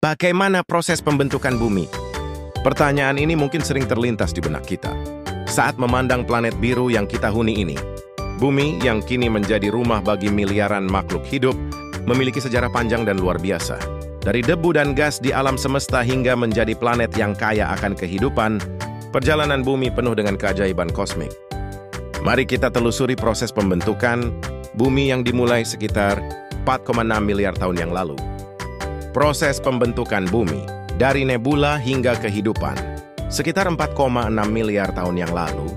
Bagaimana proses pembentukan bumi? Pertanyaan ini mungkin sering terlintas di benak kita saat memandang planet biru yang kita huni ini. Bumi yang kini menjadi rumah bagi miliaran makhluk hidup memiliki sejarah panjang dan luar biasa. Dari debu dan gas di alam semesta hingga menjadi planet yang kaya akan kehidupan, perjalanan bumi penuh dengan keajaiban kosmik. Mari kita telusuri proses pembentukan bumi yang dimulai sekitar 4,6 miliar tahun yang lalu. Proses pembentukan bumi dari nebula hingga kehidupan. Sekitar 4,6 miliar tahun yang lalu,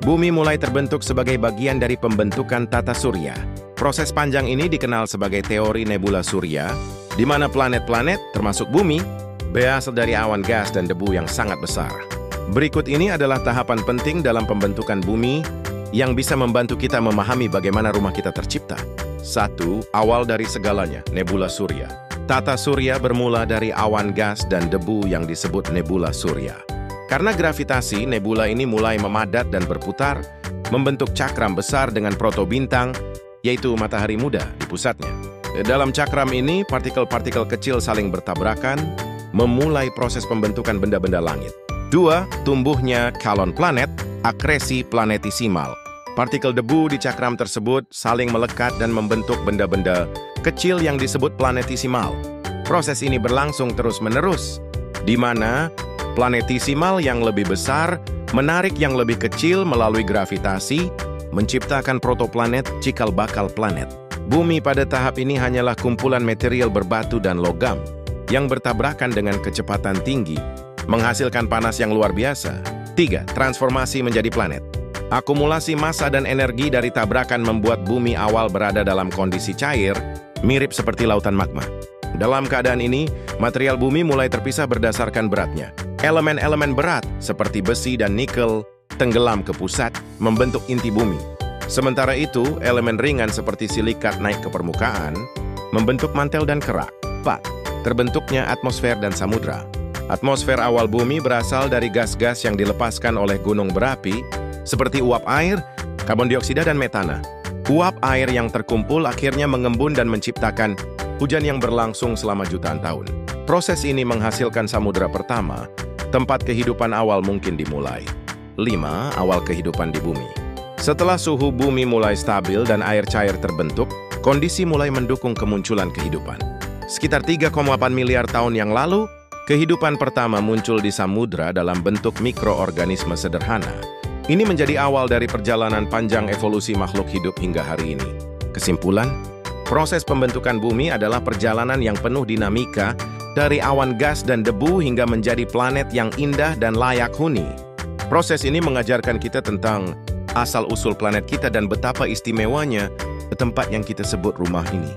bumi mulai terbentuk sebagai bagian dari pembentukan tata surya. Proses panjang ini dikenal sebagai teori nebula surya, di mana planet-planet, termasuk bumi, berasal dari awan gas dan debu yang sangat besar. Berikut ini adalah tahapan penting dalam pembentukan bumi yang bisa membantu kita memahami bagaimana rumah kita tercipta. 1. Awal dari segalanya, nebula surya. Tata surya bermula dari awan gas dan debu yang disebut nebula surya. Karena gravitasi, nebula ini mulai memadat dan berputar, membentuk cakram besar dengan protobintang, yaitu matahari muda di pusatnya. Dalam cakram ini, partikel-partikel kecil saling bertabrakan, memulai proses pembentukan benda-benda langit. 2. Tumbuhnya kalon planet, akresi planetisimal. Partikel debu di cakram tersebut saling melekat dan membentuk benda-benda kecil yang disebut planetisimal. Proses ini berlangsung terus-menerus, di mana planetisimal yang lebih besar menarik yang lebih kecil melalui gravitasi, menciptakan protoplanet cikal bakal planet. Bumi pada tahap ini hanyalah kumpulan material berbatu dan logam yang bertabrakan dengan kecepatan tinggi, menghasilkan panas yang luar biasa. 3. Transformasi menjadi planet. Akumulasi massa dan energi dari tabrakan membuat bumi awal berada dalam kondisi cair, mirip seperti lautan magma. Dalam keadaan ini, material bumi mulai terpisah berdasarkan beratnya. Elemen-elemen berat, seperti besi dan nikel, tenggelam ke pusat, membentuk inti bumi. Sementara itu, elemen ringan seperti silikat naik ke permukaan, membentuk mantel dan kerak. 4. Terbentuknya atmosfer dan samudra. Atmosfer awal bumi berasal dari gas-gas yang dilepaskan oleh gunung berapi, seperti uap air, karbon dioksida, dan metana. Uap air yang terkumpul akhirnya mengembun dan menciptakan hujan yang berlangsung selama jutaan tahun. Proses ini menghasilkan samudra pertama, tempat kehidupan awal mungkin dimulai. 5. Awal kehidupan di bumi. Setelah suhu bumi mulai stabil dan air cair terbentuk, kondisi mulai mendukung kemunculan kehidupan. Sekitar 3,8 miliar tahun yang lalu, kehidupan pertama muncul di samudra dalam bentuk mikroorganisme sederhana. Ini menjadi awal dari perjalanan panjang evolusi makhluk hidup hingga hari ini. Kesimpulan, proses pembentukan bumi adalah perjalanan yang penuh dinamika dari awan gas dan debu hingga menjadi planet yang indah dan layak huni. Proses ini mengajarkan kita tentang asal-usul planet kita dan betapa istimewanya tempat yang kita sebut rumah ini.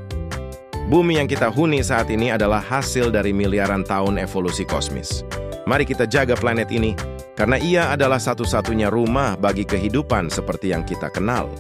Bumi yang kita huni saat ini adalah hasil dari miliaran tahun evolusi kosmis. Mari kita jaga planet ini, karena ia adalah satu-satunya rumah bagi kehidupan seperti yang kita kenal.